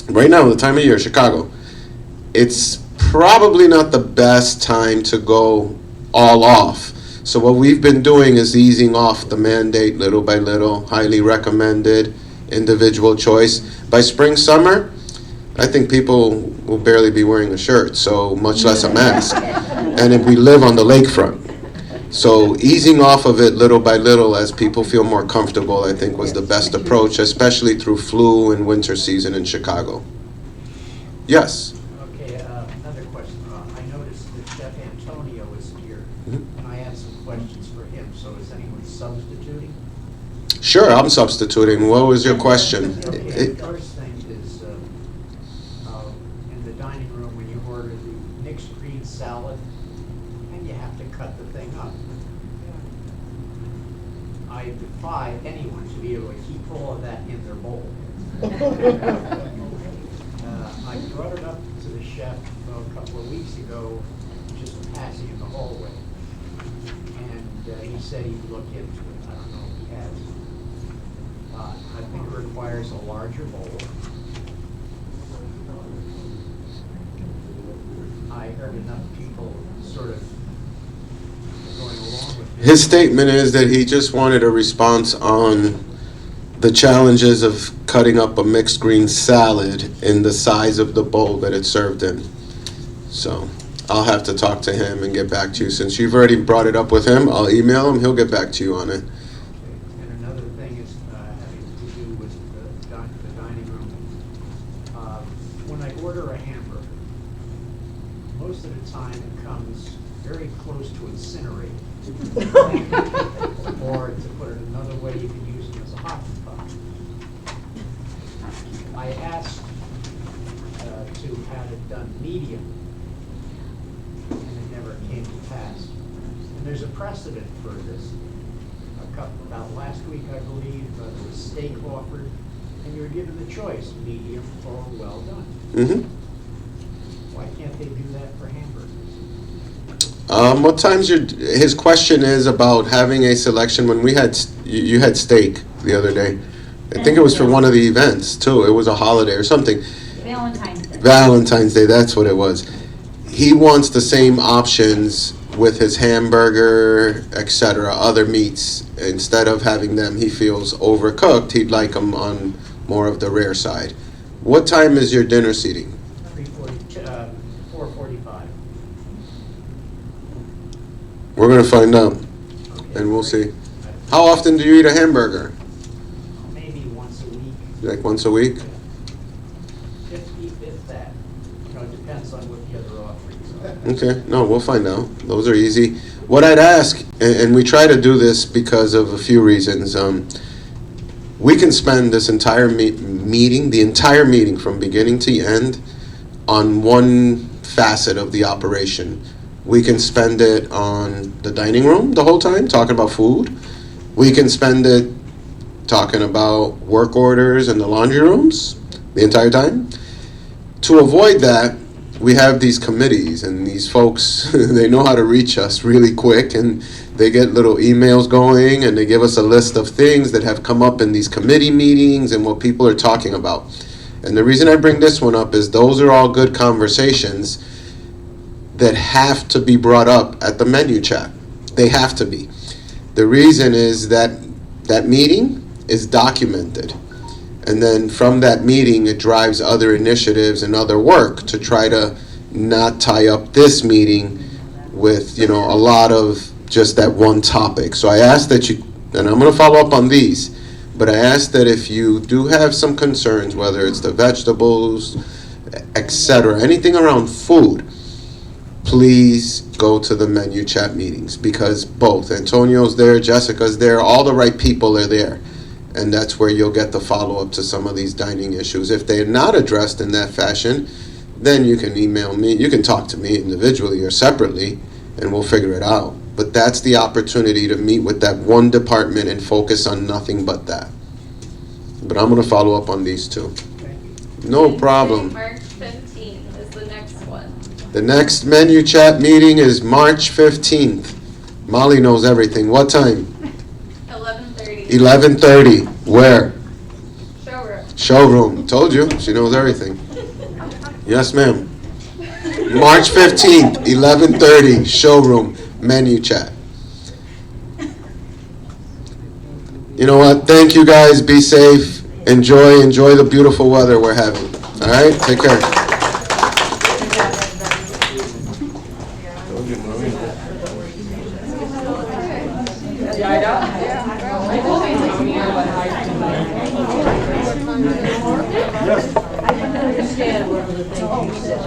Right now, the time of year, Chicago, it's probably not the best time to go all off. So what we've been doing is easing off the mandate little by little, highly recommended, individual choice. By spring, summer, I think people will barely be wearing a shirt, so much less a mask. And if we live on the lakefront. So easing off of it little by little as people feel more comfortable, I think was the best approach, especially through flu and winter season in Chicago. Yes? Okay, another question. I noticed that Chef Antonio is here, and I had some questions for him. So is anyone substituting? Sure, I'm substituting. What was your question? Okay, the first thing is, in the dining room, when you order the mixed green salad, and you have to cut the thing up. I defy anyone to be able to keep all of that in their bowl. I brought it up to the chef a couple of weeks ago, just passing in the hallway. And he said he'd look into it. I don't know if he has. I think it requires a larger bowl. I heard enough people sort of going along with it. His statement is that he just wanted a response on the challenges of cutting up a mixed green salad in the size of the bowl that it's served in. So I'll have to talk to him and get back to you. Since you've already brought it up with him, I'll email him. He'll get back to you on it. And another thing is having to do with the dining room. When I order a hamburger, most of the time it comes very close to incinerated. Or to put it another way, you can use them as a hot pot. I asked to have it done medium, and it never came to pass. And there's a precedent for this. About last week, I believe, there was steak offered, and you were given the choice, medium or well done. Why can't they do that for hamburgers? What time's his question is about having a selection when we had, you had steak the other day. I think it was for one of the events too. It was a holiday or something. Valentine's Day. Valentine's Day, that's what it was. He wants the same options with his hamburger, etc., other meats. Instead of having them, he feels overcooked. He'd like them on more of the rare side. What time is your dinner seating? 4:45. We're going to find out, and we'll see. How often do you eat a hamburger? Maybe once a week. Like once a week? If that. You know, it depends on what the other offerings are. Okay, no, we'll find out. Those are easy. What I'd ask, and we try to do this because of a few reasons. We can spend this entire meeting, the entire meeting from beginning to end, on one facet of the operation. We can spend it on the dining room the whole time, talking about food. We can spend it talking about work orders in the laundry rooms the entire time. To avoid that, we have these committees, and these folks, they know how to reach us really quick, and they get little emails going, and they give us a list of things that have come up in these committee meetings and what people are talking about. And the reason I bring this one up is those are all good conversations that have to be brought up at the menu chat. They have to be. The reason is that that meeting is documented. And then from that meeting, it drives other initiatives and other work to try to not tie up this meeting with, a lot of just that one topic. So I ask that you, and I'm going to follow up on these, but I ask that if you do have some concerns, whether it's the vegetables, etc., anything around food, please go to the menu chat meetings, because both Antonio's there, Jessica's there, all the right people are there. And that's where you'll get the follow-up to some of these dining issues. If they're not addressed in that fashion, then you can email me, you can talk to me individually or separately, and we'll figure it out. But that's the opportunity to meet with that one department and focus on nothing but that. But I'm gonna follow up on these two. No problem. March 15th is the next one. The next menu chat meeting is March 15th. Molly knows everything. What time? 11:30. Where? Showroom. Told you. She knows everything. Yes, ma'am. March 15th, 11:30, showroom, menu chat. You know what? Thank you guys. Be safe. Enjoy the beautiful weather we're having. All right? Take care. I understand one of the things you said.